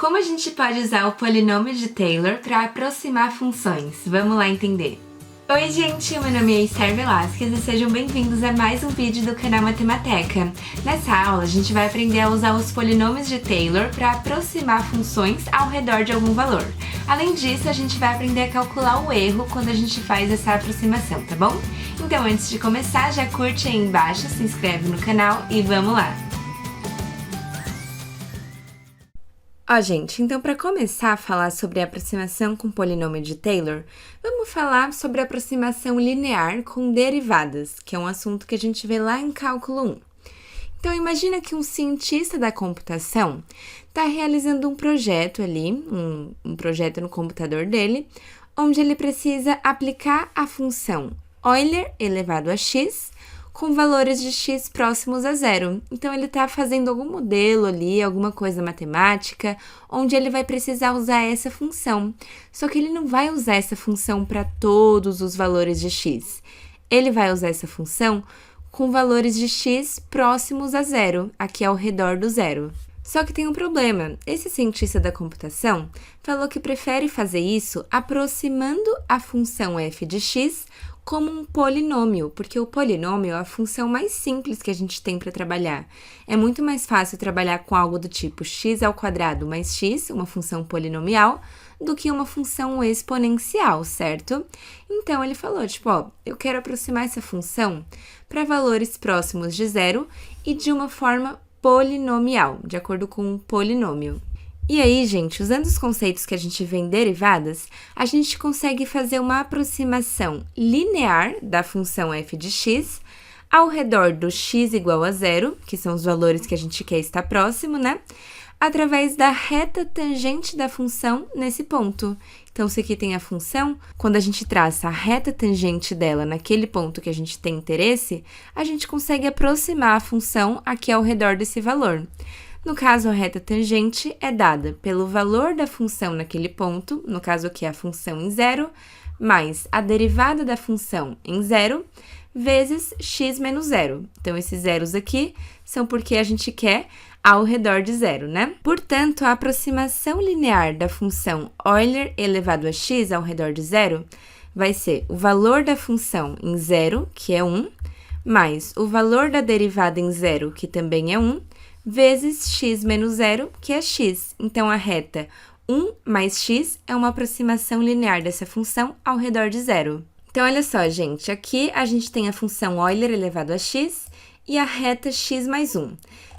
Como a gente pode usar o polinômio de Taylor para aproximar funções? Vamos lá entender. Oi gente, meu nome é Esther Velasquez e sejam bem-vindos a mais um vídeo do canal Matemateca. Nessa aula a gente vai aprender a usar os polinômios de Taylor para aproximar funções ao redor de algum valor. Além disso, a gente vai aprender a calcular o erro quando a gente faz essa aproximação, tá bom? Então antes de começar, já curte aí embaixo, se inscreve no canal e vamos lá! Gente, então para começar a falar sobre a aproximação com polinômio de Taylor, vamos falar sobre a aproximação linear com derivadas, que é um assunto que a gente vê lá em cálculo 1. Então imagina que um cientista da computação está realizando um projeto ali, um projeto no computador dele, onde ele precisa aplicar a função Euler elevado a x com valores de x próximos a zero. Então, ele está fazendo algum modelo ali, alguma coisa matemática, onde ele vai precisar usar essa função. Só que ele não vai usar essa função para todos os valores de x. Ele vai usar essa função com valores de x próximos a zero, aqui ao redor do zero. Só que tem um problema. Esse cientista da computação falou que prefere fazer isso aproximando a função f de x como um polinômio, porque o polinômio é a função mais simples que a gente tem para trabalhar. É muito mais fácil trabalhar com algo do tipo x² mais x, uma função polinomial, do que uma função exponencial, certo? Então, ele falou, eu quero aproximar essa função para valores próximos de zero e de uma forma polinomial, de acordo com um polinômio. E aí, gente, usando os conceitos que a gente vê em derivadas, a gente consegue fazer uma aproximação linear da função f de x ao redor do x igual a zero, que são os valores que a gente quer estar próximo, né? Através da reta tangente da função nesse ponto. Então, se aqui tem a função, quando a gente traça a reta tangente dela naquele ponto que a gente tem interesse, a gente consegue aproximar a função aqui ao redor desse valor. No caso, a reta tangente é dada pelo valor da função naquele ponto, no caso aqui a função em zero, mais a derivada da função em zero, vezes x menos zero. Então, esses zeros aqui são porque a gente quer ao redor de zero, né? Portanto, a aproximação linear da função Euler elevado a x ao redor de zero vai ser o valor da função em zero, que é 1, mais o valor da derivada em zero, que também é 1, vezes x menos zero, que é x. Então, a reta 1 mais x é uma aproximação linear dessa função ao redor de zero. Então, olha só, gente, aqui a gente tem a função Euler elevado a x e a reta x mais 1.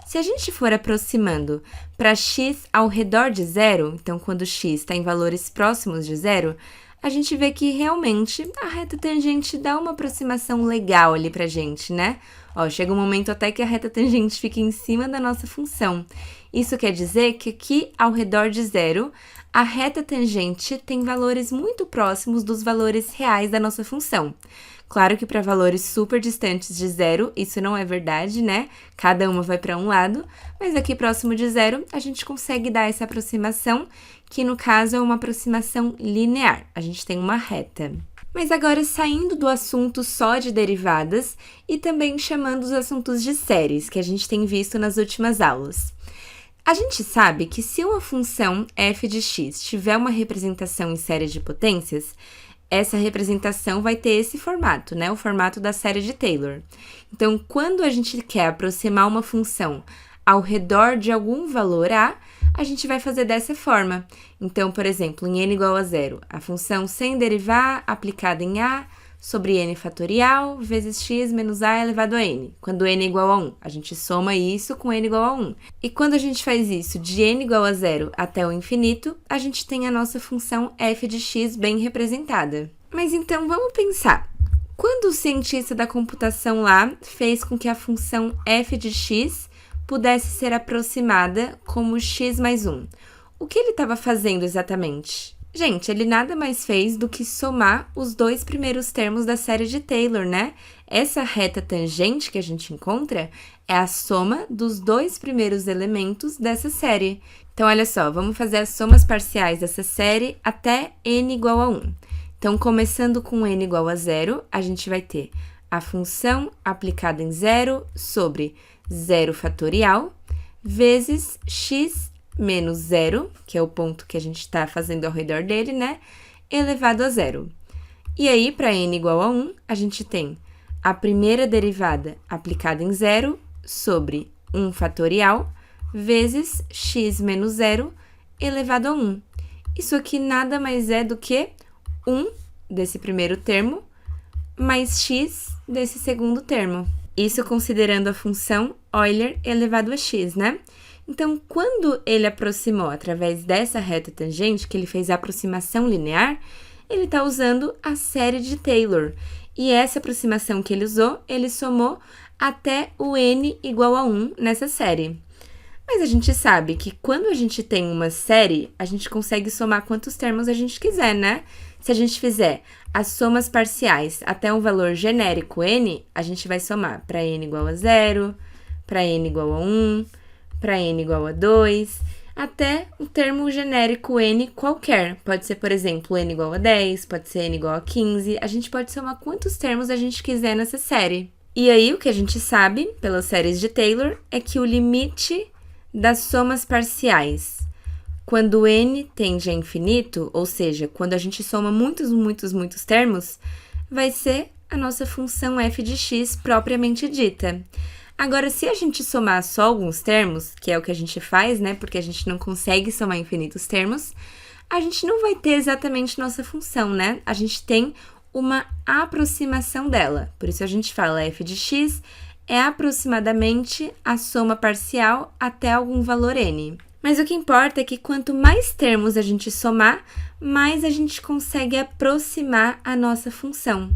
Se a gente for aproximando para x ao redor de zero, então quando x está em valores próximos de zero, a gente vê que realmente a reta tangente dá uma aproximação legal ali pra gente, né? Chega um momento até que a reta tangente fica em cima da nossa função. Isso quer dizer que aqui, ao redor de zero, a reta tangente tem valores muito próximos dos valores reais da nossa função. Claro que para valores super distantes de zero, isso não é verdade, né? Cada uma vai para um lado, mas aqui próximo de zero, a gente consegue dar essa aproximação, que no caso é uma aproximação linear. A gente tem uma reta. Mas agora saindo do assunto só de derivadas e também chamando os assuntos de séries, que a gente tem visto nas últimas aulas. A gente sabe que se uma função f de x tiver uma representação em série de potências, essa representação vai ter esse formato, né? O formato da série de Taylor. Então, quando a gente quer aproximar uma função ao redor de algum valor a gente vai fazer dessa forma. Então, por exemplo, em n igual a zero, a função sem derivar aplicada em a sobre n fatorial vezes x menos a elevado a n. Quando n é igual a 1, a gente soma isso com n igual a 1. E quando a gente faz isso de n igual a zero até o infinito, a gente tem a nossa função f de x bem representada. Mas então, vamos pensar. Quando o cientista da computação lá fez com que a função f de x pudesse ser aproximada como x mais 1, o que ele estava fazendo exatamente? Gente, ele nada mais fez do que somar os dois primeiros termos da série de Taylor, né? Essa reta tangente que a gente encontra é a soma dos dois primeiros elementos dessa série. Então, olha só, vamos fazer as somas parciais dessa série até n igual a 1. Então, começando com n igual a zero, a gente vai ter a função aplicada em zero sobre zero fatorial vezes x menos 0, que é o ponto que a gente está fazendo ao redor dele, né? Elevado a 0. E aí, para n igual a 1, a gente tem a primeira derivada aplicada em 0 sobre 1 fatorial vezes x menos 0 elevado a 1. Isso aqui nada mais é do que 1 desse primeiro termo mais x desse segundo termo. Isso considerando a função Euler elevado a x, né? Então, quando ele aproximou através dessa reta tangente, que ele fez a aproximação linear, ele está usando a série de Taylor. E essa aproximação que ele usou, ele somou até o n igual a 1 nessa série. Mas a gente sabe que quando a gente tem uma série, a gente consegue somar quantos termos a gente quiser, né? Se a gente fizer as somas parciais até um valor genérico n, a gente vai somar para n igual a 0, para n igual a 1, para n igual a 2, até um termo genérico n qualquer. Pode ser, por exemplo, n igual a 10, pode ser n igual a 15. A gente pode somar quantos termos a gente quiser nessa série. E aí, o que a gente sabe, pelas séries de Taylor, é que o limite das somas parciais, quando n tende a infinito, ou seja, quando a gente soma muitos termos, vai ser a nossa função f de x propriamente dita. Agora, se a gente somar só alguns termos, que é o que a gente faz, né, porque a gente não consegue somar infinitos termos, a gente não vai ter exatamente nossa função, né? A gente tem uma aproximação dela. Por isso a gente fala f de x é aproximadamente a soma parcial até algum valor n. Mas o que importa é que quanto mais termos a gente somar, mais a gente consegue aproximar a nossa função.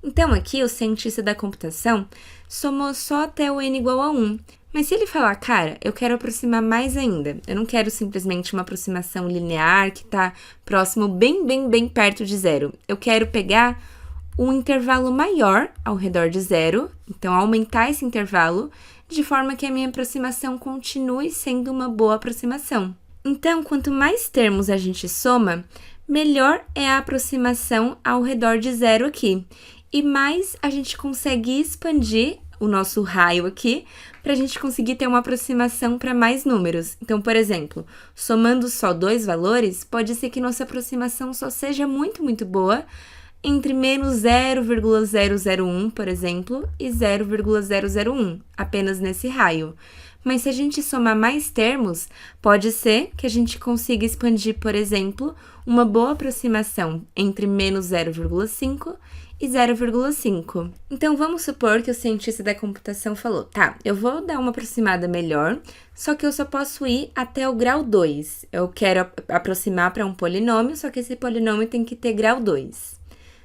Então, aqui, o cientista da computação somou só até o n igual a 1. Mas se ele falar, cara, eu quero aproximar mais ainda, eu não quero simplesmente uma aproximação linear que está próximo, bem perto de 0. Eu quero pegar um intervalo maior ao redor de 0, então aumentar esse intervalo, de forma que a minha aproximação continue sendo uma boa aproximação. Então, quanto mais termos a gente soma, melhor é a aproximação ao redor de 0 aqui. E mais a gente consegue expandir o nosso raio aqui para a gente conseguir ter uma aproximação para mais números. Então, por exemplo, somando só 2 valores, pode ser que nossa aproximação só seja muito boa entre menos 0,001, por exemplo, e 0,001, apenas nesse raio. Mas se a gente somar mais termos, pode ser que a gente consiga expandir, por exemplo, uma boa aproximação entre menos 0,5 e 0,5. Então, vamos supor que o cientista da computação falou, tá, eu vou dar uma aproximada melhor, só que eu só posso ir até o grau 2. Eu quero aproximar para um polinômio, só que esse polinômio tem que ter grau 2.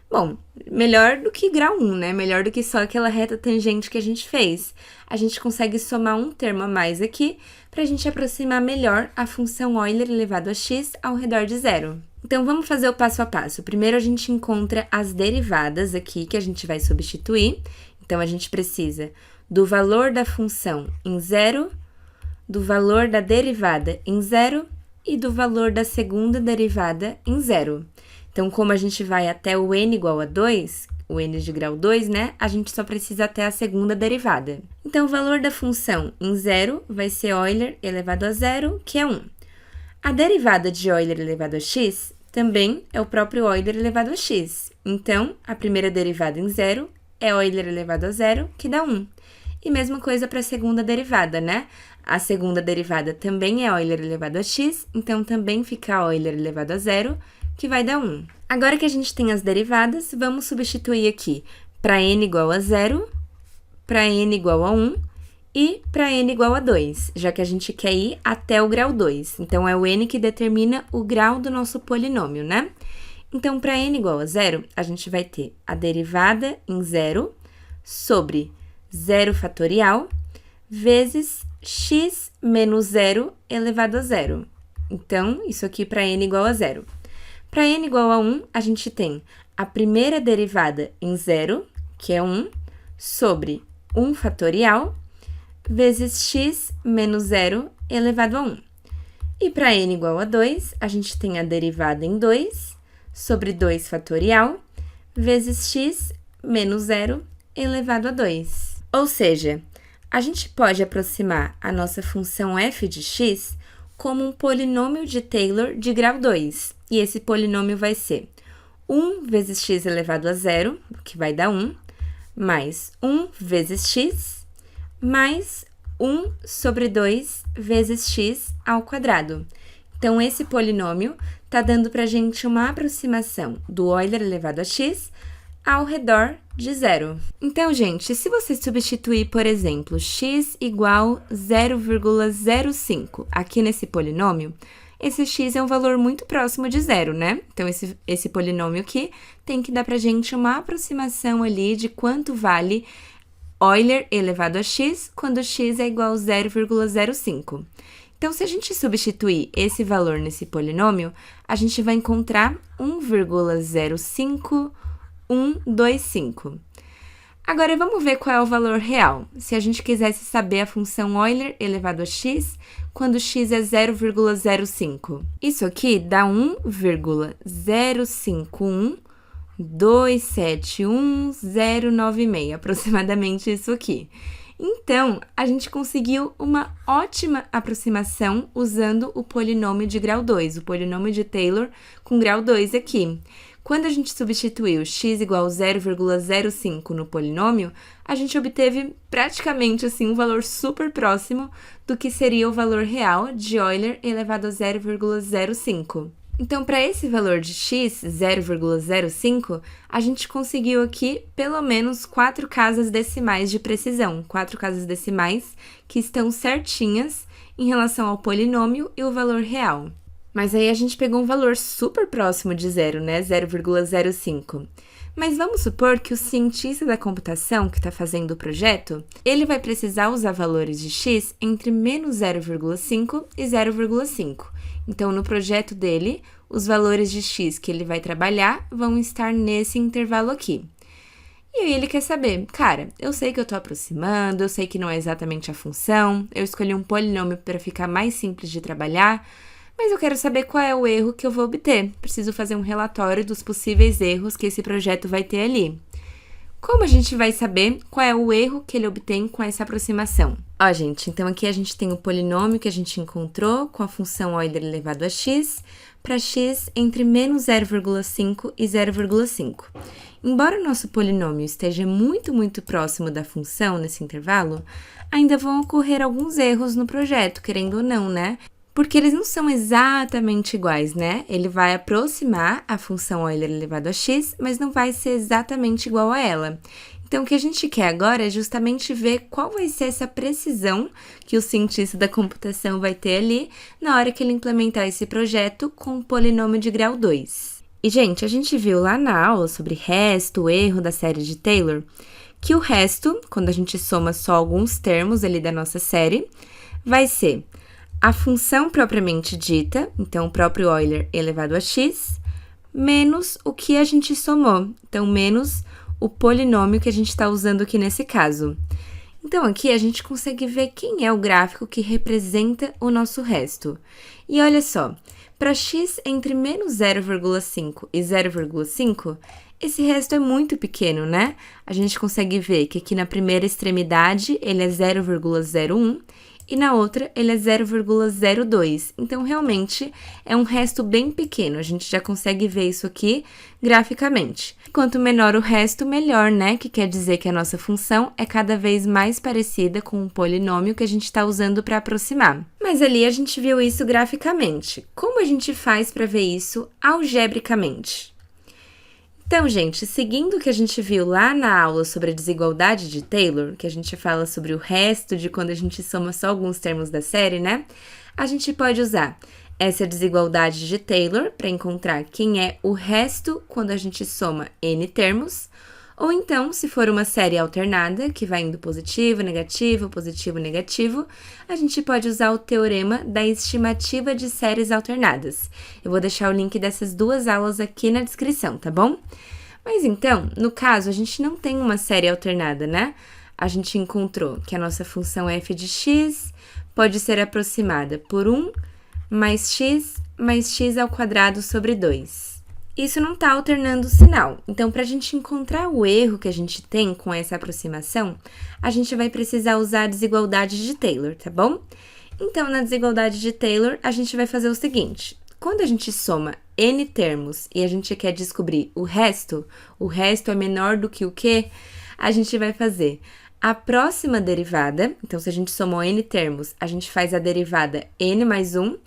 Bom, melhor do que grau 1, né? Melhor do que só aquela reta tangente que a gente fez. A gente consegue somar um termo a mais aqui para a gente aproximar melhor a função Euler elevado a x ao redor de 0. Então, vamos fazer o passo a passo. Primeiro, a gente encontra as derivadas aqui que a gente vai substituir. Então, a gente precisa do valor da função em 0, do valor da derivada em 0 e do valor da segunda derivada em 0. Então, como a gente vai até o n igual a 2, o n de grau 2, né? A gente só precisa até a segunda derivada. Então, o valor da função em 0 vai ser Euler elevado a 0, que é 1. A derivada de Euler elevado a x também é o próprio Euler elevado a x. Então, a primeira derivada em 0 é Euler elevado a 0, que dá 1. E mesma coisa para a segunda derivada, né? A segunda derivada também é Euler elevado a x, então também fica Euler elevado a 0, que vai dar 1. Agora que a gente tem as derivadas, vamos substituir aqui para n igual a 0, para n igual a 1 e para n igual a 2, já que a gente quer ir até o grau 2. Então, é o n que determina o grau do nosso polinômio, né? Então, para n igual a 0, a gente vai ter a derivada em 0 sobre 0 fatorial vezes x menos 0 elevado a 0. Então, isso aqui para n igual a 0. Para n igual a 1, a gente tem a primeira derivada em 0, que é 1, sobre 1 fatorial, vezes x menos 0 elevado a 1. E para n igual a 2, a gente tem a derivada em 2, sobre 2 fatorial, vezes x menos 0 elevado a 2. Ou seja, a gente pode aproximar a nossa função f de x como um polinômio de Taylor de grau 2. E esse polinômio vai ser 1 vezes x elevado a zero, que vai dar 1, mais 1 vezes x, mais 1 sobre 2 vezes x ao quadrado. Então, esse polinômio está dando para a gente uma aproximação do Euler elevado a x ao redor de zero. Então, gente, se você substituir, por exemplo, x igual 0,05 aqui nesse polinômio, esse x é um valor muito próximo de zero, né? Então, esse polinômio aqui tem que dar para a gente uma aproximação ali de quanto vale Euler elevado a x quando x é igual a 0,05. Então, se a gente substituir esse valor nesse polinômio, a gente vai encontrar 1,05125. Agora, vamos ver qual é o valor real. Se a gente quisesse saber a função Euler elevado a x, quando x é 0,05. Isso aqui dá 1,051271,096, aproximadamente isso aqui. Então, a gente conseguiu uma ótima aproximação usando o polinômio de grau 2, o polinômio de Taylor com grau 2 aqui. Quando a gente substituiu x igual a 0,05 no polinômio, a gente obteve praticamente assim um valor super próximo do que seria o valor real de Euler elevado a 0,05. Então, para esse valor de x, 0,05, a gente conseguiu aqui pelo menos 4 casas decimais de precisão, 4 casas decimais que estão certinhas em relação ao polinômio e o valor real. Mas aí a gente pegou um valor super próximo de zero, né? 0,05. Mas vamos supor que o cientista da computação que está fazendo o projeto, ele vai precisar usar valores de x entre menos 0,5 e 0,5. Então, no projeto dele, os valores de x que ele vai trabalhar vão estar nesse intervalo aqui. E aí ele quer saber, cara, eu sei que eu estou aproximando, eu sei que não é exatamente a função, eu escolhi um polinômio para ficar mais simples de trabalhar, mas eu quero saber qual é o erro que eu vou obter. Preciso fazer um relatório dos possíveis erros que esse projeto vai ter ali. Como a gente vai saber qual é o erro que ele obtém com essa aproximação? Ó, gente, então aqui a gente tem o polinômio que a gente encontrou com a função Euler elevado a x para x entre menos 0,5 e 0,5. Embora o nosso polinômio esteja muito próximo da função nesse intervalo, ainda vão ocorrer alguns erros no projeto, querendo ou não, né? Porque eles não são exatamente iguais, né? Ele vai aproximar a função Euler elevado a x, mas não vai ser exatamente igual a ela. Então, o que a gente quer agora é justamente ver qual vai ser essa precisão que o cientista da computação vai ter ali na hora que ele implementar esse projeto com o polinômio de grau 2. E, gente, a gente viu lá na aula sobre resto, erro da série de Taylor, que o resto, quando a gente soma só alguns termos ali da nossa série, vai ser a função propriamente dita, então o próprio Euler elevado a x, menos o que a gente somou, então menos o polinômio que a gente está usando aqui nesse caso. Então, aqui a gente consegue ver quem é o gráfico que representa o nosso resto. E olha só, para x entre menos 0,5 e 0,5, esse resto é muito pequeno, né? A gente consegue ver que aqui na primeira extremidade ele é 0,01 e na outra ele é 0,02. Então, realmente, é um resto bem pequeno. A gente já consegue ver isso aqui graficamente. Quanto menor o resto, melhor, né? Que quer dizer que a nossa função é cada vez mais parecida com o polinômio que a gente está usando para aproximar. Mas ali a gente viu isso graficamente. Como a gente faz para ver isso algebricamente? Então, gente, seguindo o que a gente viu lá na aula sobre a desigualdade de Taylor, que a gente fala sobre o resto de quando a gente soma só alguns termos da série, né? A gente pode usar essa desigualdade de Taylor para encontrar quem é o resto quando a gente soma n termos, ou então, se for uma série alternada, que vai indo positivo, negativo, a gente pode usar o teorema da estimativa de séries alternadas. Eu vou deixar o link dessas duas aulas aqui na descrição, tá bom? Mas então, no caso, a gente não tem uma série alternada, né? A gente encontrou que a nossa função f de x pode ser aproximada por 1 mais x ao quadrado sobre 2. Isso não está alternando o sinal. Então, para a gente encontrar o erro que a gente tem com essa aproximação, a gente vai precisar usar a desigualdade de Taylor, tá bom? Então, na desigualdade de Taylor, a gente vai fazer o seguinte. Quando a gente soma n termos e a gente quer descobrir o resto é menor do que o quê? A gente vai fazer a próxima derivada. Então, se a gente somou n termos, a gente faz a derivada n mais 1.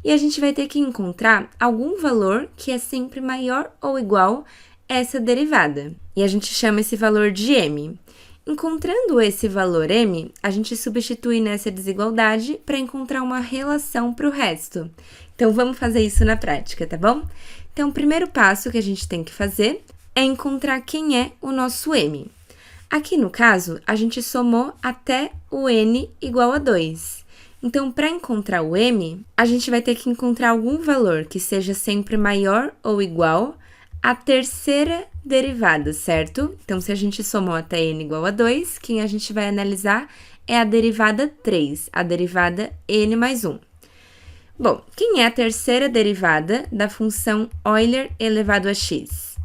E a gente vai ter que encontrar algum valor que é sempre maior ou igual a essa derivada. E a gente chama esse valor de m. Encontrando esse valor m, a gente substitui nessa desigualdade para encontrar uma relação para o resto. Então, vamos fazer isso na prática, tá bom? Então, o primeiro passo que a gente tem que fazer é encontrar quem é o nosso m. Aqui, no caso, a gente somou até o n igual a 2. Então, para encontrar o m, a gente vai ter que encontrar algum valor que seja sempre maior ou igual à terceira derivada, certo? Então, se a gente somou até n igual a 2, quem a gente vai analisar é a derivada 3, a derivada n mais 1. Bom, quem é a terceira derivada da função Euler elevado a x?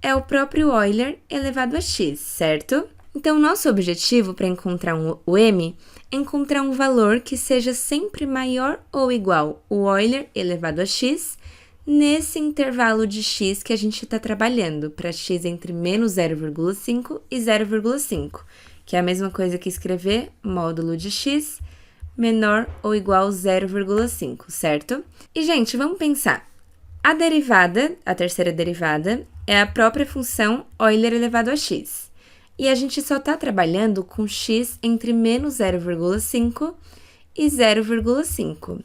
É o próprio Euler elevado a x, certo? Então, nosso objetivo para encontrar o m é encontrar um valor que seja sempre maior ou igual ao Euler elevado a x nesse intervalo de x que a gente está trabalhando, para x entre menos 0,5 e 0,5, que é a mesma coisa que escrever módulo de x menor ou igual a 0,5, certo? E, gente, vamos pensar. A derivada, a terceira derivada, é a própria função Euler elevado a x. E a gente só está trabalhando com x entre menos 0,5 e 0,5.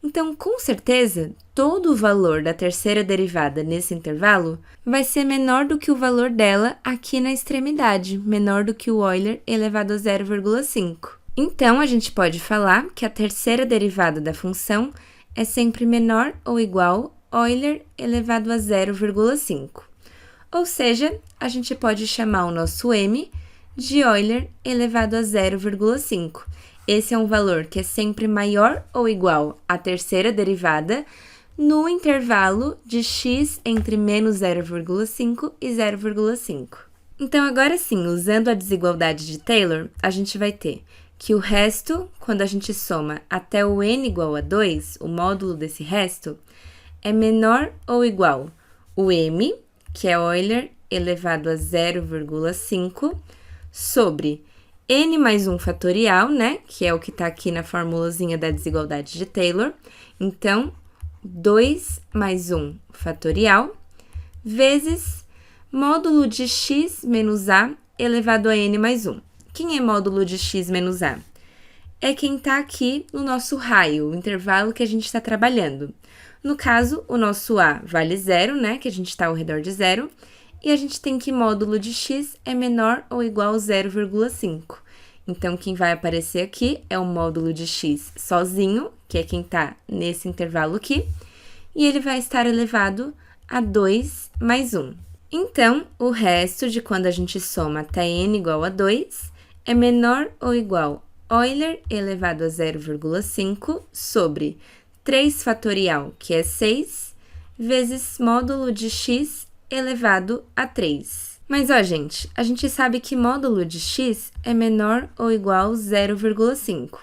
Então, com certeza, todo o valor da terceira derivada nesse intervalo vai ser menor do que o valor dela aqui na extremidade, menor do que o Euler elevado a 0,5. Então, a gente pode falar que a terceira derivada da função é sempre menor ou igual a Euler elevado a 0,5. Ou seja, a gente pode chamar o nosso m de Euler elevado a 0,5. Esse é um valor que é sempre maior ou igual à terceira derivada no intervalo de x entre menos 0,5 e 0,5. Então, agora sim, usando a desigualdade de Taylor, a gente vai ter que o resto, quando a gente soma até o n igual a 2, o módulo desse resto, é menor ou igual o m, que é Euler elevado a 0,5, sobre n mais 1 fatorial, né? Que é o que está aqui na formulazinha da desigualdade de Taylor. Então, 2 mais 1 fatorial, vezes módulo de x menos a elevado a n mais 1. Quem é módulo de x menos a? É quem está aqui no nosso raio, o intervalo que a gente está trabalhando. No caso, o nosso a vale 0, né? Que a gente está ao redor de 0. E a gente tem que módulo de x é menor ou igual a 0,5. Então, quem vai aparecer aqui é o módulo de x sozinho, que é quem está nesse intervalo aqui. E ele vai estar elevado a 2 mais 1. Então, o resto de quando a gente soma até n igual a 2 é menor ou igual a Euler elevado a 0,5 sobre 3 fatorial, que é 6, vezes módulo de x elevado a 3. Mas, ó, gente, a gente sabe que módulo de x é menor ou igual a 0,5.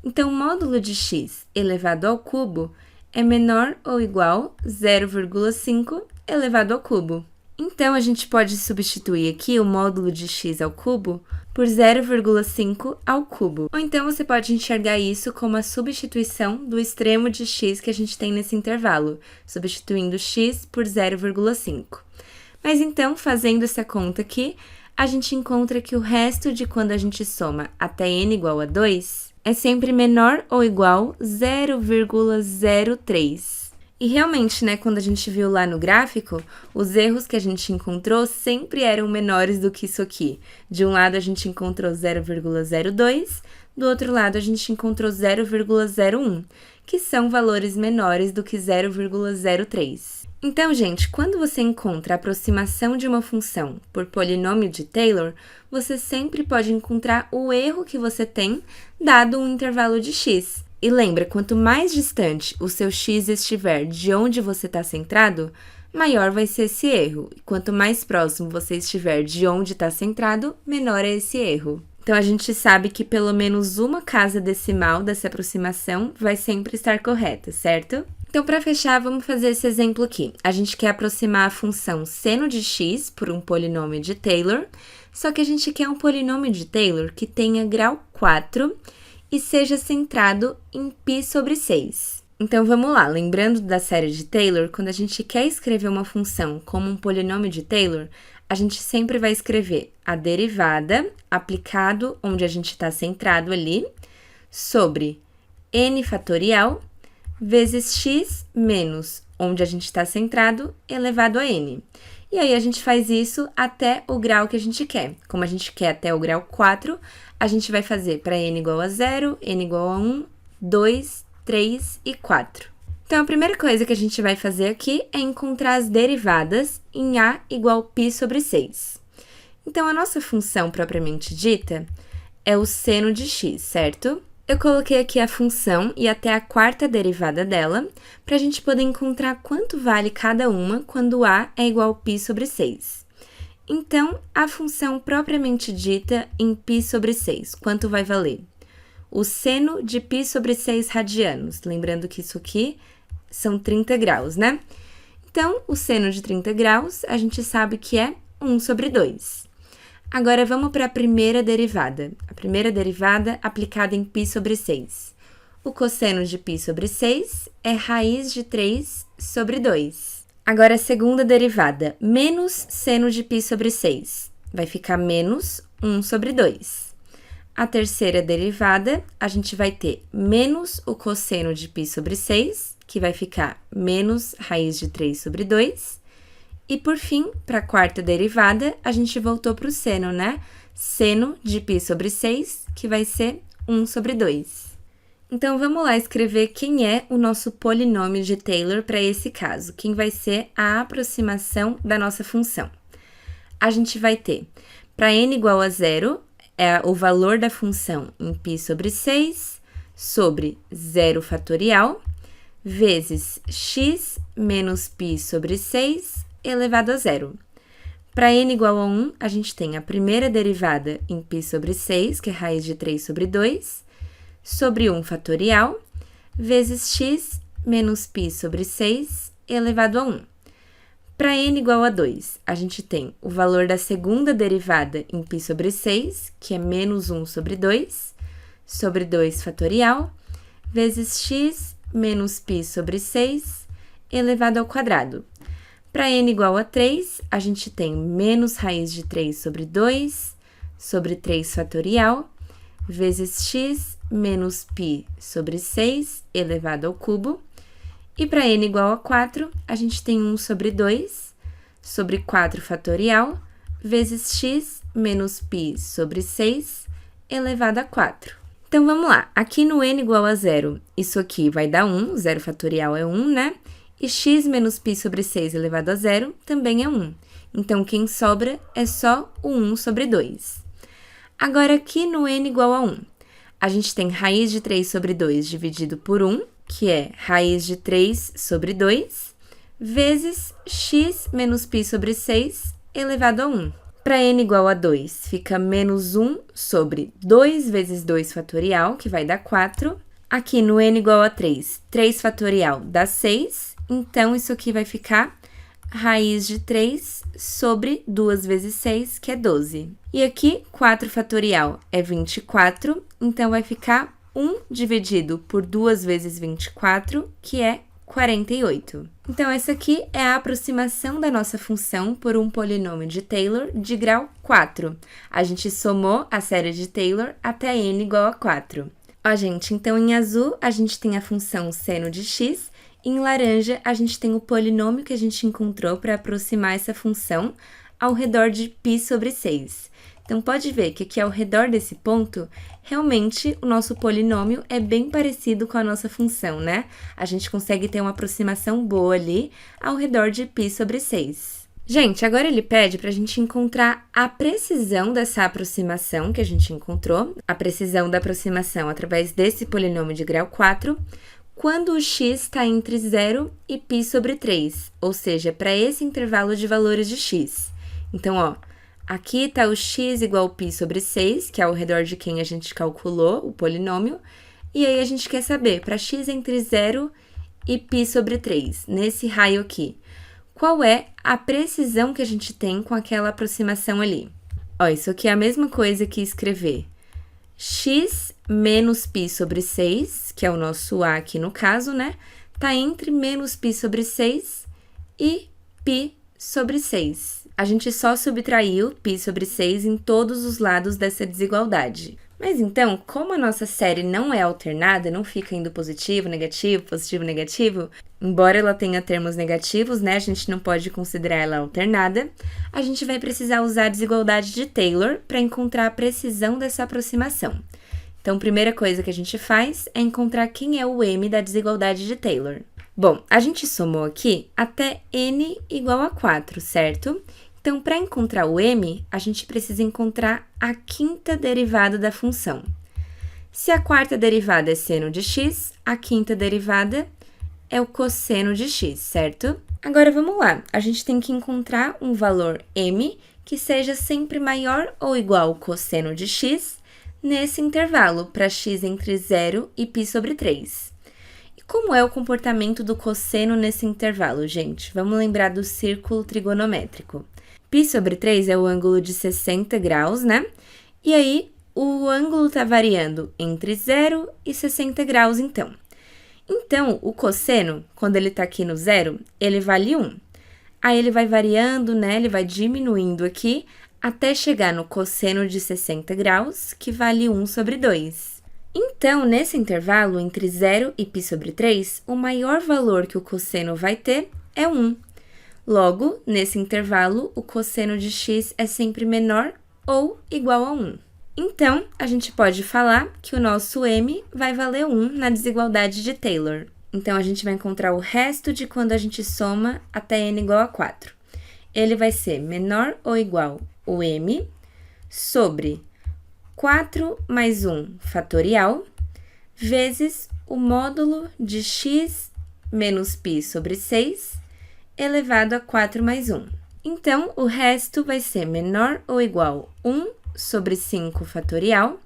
Então, módulo de x elevado ao cubo é menor ou igual a 0,5 elevado ao cubo. Então, a gente pode substituir aqui o módulo de x ao cubo por 0,5 ao cubo. Ou então, você pode enxergar isso como a substituição do extremo de x que a gente tem nesse intervalo, substituindo x por 0,5. Mas então, fazendo essa conta aqui, a gente encontra que o resto de quando a gente soma até n igual a 2 é sempre menor ou igual a 0,03. E realmente, né, quando a gente viu lá no gráfico, os erros que a gente encontrou sempre eram menores do que isso aqui. De um lado a gente encontrou 0,02, do outro lado a gente encontrou 0,01, que são valores menores do que 0,03. Então, gente, quando você encontra a aproximação de uma função por polinômio de Taylor, você sempre pode encontrar o erro que você tem dado um intervalo de x. E lembra, quanto mais distante o seu x estiver de onde você está centrado, maior vai ser esse erro. E quanto mais próximo você estiver de onde está centrado, menor é esse erro. Então, a gente sabe que pelo menos uma casa decimal dessa aproximação vai sempre estar correta, certo? Então, para fechar, vamos fazer esse exemplo aqui. A gente quer aproximar a função seno de x por um polinômio de Taylor, só que a gente quer um polinômio de Taylor que tenha grau 4 e seja centrado em π sobre 6. Então, vamos lá. Lembrando da série de Taylor, quando a gente quer escrever uma função como um polinômio de Taylor, a gente sempre vai escrever a derivada aplicado onde a gente está centrado ali, sobre n fatorial vezes x menos onde a gente está centrado elevado a n. E aí, a gente faz isso até o grau que a gente quer. Como a gente quer até o grau 4, a gente vai fazer para n igual a 0, n igual a 1, 2, 3 e 4. Então, a primeira coisa que a gente vai fazer aqui é encontrar as derivadas em a igual π sobre 6. Então, a nossa função propriamente dita é o seno de x, certo? Eu coloquei aqui a função e até a quarta derivada dela, para a gente poder encontrar quanto vale cada uma quando a é igual a π sobre 6. Então, a função propriamente dita em π sobre 6, quanto vai valer? O seno de π sobre 6 radianos. Lembrando que isso aqui são 30 graus, né? Então, o seno de 30 graus, a gente sabe que é 1 sobre 2. Agora, vamos para a primeira derivada. A primeira derivada aplicada em π sobre 6. O cosseno de π sobre 6 é raiz de 3 sobre 2. Agora, a segunda derivada, menos seno de π sobre 6. Vai ficar menos 1 sobre 2. A terceira derivada, a gente vai ter menos o cosseno de π sobre 6, que vai ficar menos raiz de 3 sobre 2. E, por fim, para a quarta derivada, a gente voltou para o seno, né? Seno de π sobre 6, que vai ser 1 sobre 2. Então, vamos lá escrever quem é o nosso polinômio de Taylor para esse caso. Quem vai ser a aproximação da nossa função. A gente vai ter, para n igual a 0, é o valor da função em π sobre 6, sobre 0 fatorial, vezes x menos π sobre 6 elevado a 0. Para n igual a 1, a gente tem a primeira derivada em π sobre 6, que é raiz de 3 sobre 2, sobre 1 fatorial, vezes x menos π sobre 6 elevado a 1. Para n igual a 2, a gente tem o valor da segunda derivada em π sobre 6, que é menos 1 sobre 2, sobre 2 fatorial, vezes x menos π sobre 6 elevado ao quadrado. Para n igual a 3, a gente tem menos raiz de 3 sobre 2, sobre 3 fatorial, vezes x menos π sobre 6 elevado ao cubo. E para n igual a 4, a gente tem 1 sobre 2, sobre 4 fatorial, vezes x menos π sobre 6 elevado a 4. Então, vamos lá. Aqui no n igual a 0, isso aqui vai dar 1, 0 fatorial é 1, né? E x menos π sobre 6 elevado a 0 também é 1. Então, quem sobra é só o 1 sobre 2. Agora, aqui no n igual a 1, a gente tem raiz de 3 sobre 2 dividido por 1, que é raiz de 3 sobre 2, vezes x menos π sobre 6 elevado a 1. Para n igual a 2, fica menos 1 sobre 2 vezes 2 fatorial, que vai dar 4. Aqui no n igual a 3, 3 fatorial dá 6, então isso aqui vai ficar raiz de 3 sobre 2 vezes 6, que é 12. E aqui, 4 fatorial é 24, então vai ficar 1 dividido por 2 vezes 24, que é 48. Então, essa aqui é a aproximação da nossa função por um polinômio de Taylor de grau 4. A gente somou a série de Taylor até n igual a 4. Ó, gente, então em azul a gente tem a função seno de x, e em laranja a gente tem o polinômio que a gente encontrou para aproximar essa função ao redor de π sobre 6. Então, pode ver que aqui ao redor desse ponto, realmente o nosso polinômio é bem parecido com a nossa função, né? A gente consegue ter uma aproximação boa ali ao redor de π sobre 6. Gente, agora ele pede para a gente encontrar a precisão dessa aproximação que a gente encontrou, a precisão da aproximação através desse polinômio de grau 4, quando o x está entre 0 e π sobre 3, ou seja, para esse intervalo de valores de x. Então, ó, Aqui está o x igual ao π sobre 6, que é ao redor de quem a gente calculou o polinômio. E aí, a gente quer saber, para x entre 0 e π sobre 3, nesse raio aqui, qual é a precisão que a gente tem com aquela aproximação ali? Ó, isso aqui é a mesma coisa que escrever x menos π sobre 6, que é o nosso a aqui no caso, né? Tá entre menos π sobre 6 e π sobre 6. A gente só subtraiu π sobre 6 em todos os lados dessa desigualdade. Mas então, como a nossa série não é alternada, não fica indo positivo, negativo, embora ela tenha termos negativos, né, a gente não pode considerar ela alternada, a gente vai precisar usar a desigualdade de Taylor para encontrar a precisão dessa aproximação. Então, a primeira coisa que a gente faz é encontrar quem é o m da desigualdade de Taylor. Bom, a gente somou aqui até n igual a 4, certo? Então, para encontrar o m, a gente precisa encontrar a quinta derivada da função. Se a quarta derivada é seno de x, a quinta derivada é o cosseno de x, certo? Agora, vamos lá. A gente tem que encontrar um valor m que seja sempre maior ou igual ao cosseno de x nesse intervalo, para x entre 0 e π sobre 3. E como é o comportamento do cosseno nesse intervalo, gente? Vamos lembrar do círculo trigonométrico. Π sobre 3 é o ângulo de 60 graus, né? E aí, o ângulo está variando entre 0 e 60 graus, então. Então, o cosseno, quando ele está aqui no zero, ele vale 1. Aí, ele vai variando, né? Ele vai diminuindo aqui, até chegar no cosseno de 60 graus, que vale 1 sobre 2. Então, nesse intervalo, entre 0 e π sobre 3, o maior valor que o cosseno vai ter é 1. Logo, nesse intervalo, o cosseno de x é sempre menor ou igual a 1. Então, a gente pode falar que o nosso m vai valer 1 na desigualdade de Taylor. Então, a gente vai encontrar o resto de quando a gente soma até n igual a 4. Ele vai ser menor ou igual o m sobre 4 mais 1 fatorial vezes o módulo de x menos π sobre 6 elevado a 4 mais 1. Então, o resto vai ser menor ou igual a 1 sobre 5 fatorial,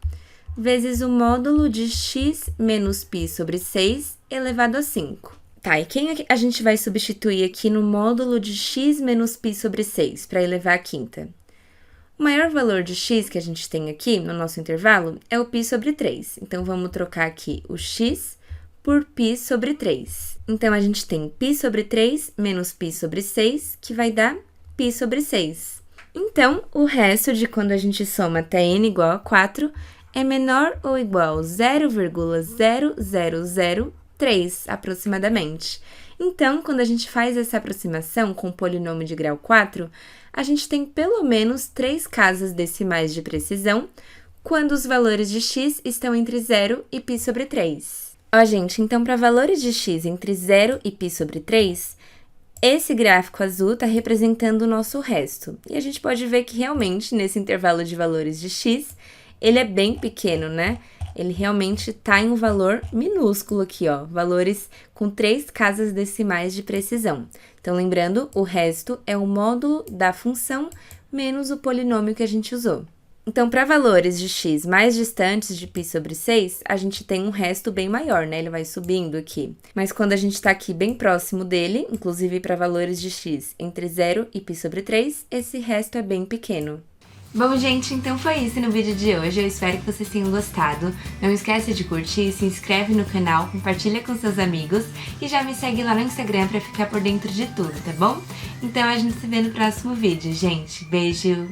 vezes o módulo de x menos π sobre 6 elevado a 5. Tá, e quem a gente vai substituir aqui no módulo de x menos π sobre 6 para elevar a quinta? O maior valor de x que a gente tem aqui no nosso intervalo é o π sobre 3. Então, vamos trocar aqui o x por π sobre 3. Então, a gente tem π sobre 3 menos π sobre 6, que vai dar π sobre 6. Então, o resto de quando a gente soma até n igual a 4 é menor ou igual a 0,0003 aproximadamente. Então, quando a gente faz essa aproximação com o polinômio de grau 4, a gente tem pelo menos 3 casas decimais de precisão quando os valores de x estão entre 0 e π sobre 3. Ó, gente, então, para valores de x entre 0 e π sobre 3, esse gráfico azul está representando o nosso resto. E a gente pode ver que, realmente, nesse intervalo de valores de x, ele é bem pequeno, né? Ele realmente está em um valor minúsculo aqui, ó. Valores com 3 casas decimais de precisão. Então, lembrando, o resto é o módulo da função menos o polinômio que a gente usou. Então, para valores de x mais distantes de π sobre 6, a gente tem um resto bem maior, né? Ele vai subindo aqui. Mas quando a gente está aqui bem próximo dele, inclusive para valores de x entre 0 e π sobre 3, esse resto é bem pequeno. Bom, gente, então foi isso no vídeo de hoje. Eu espero que vocês tenham gostado. Não esquece de curtir, se inscreve no canal, compartilha com seus amigos e já me segue lá no Instagram para ficar por dentro de tudo, tá bom? Então, a gente se vê no próximo vídeo, gente. Beijo!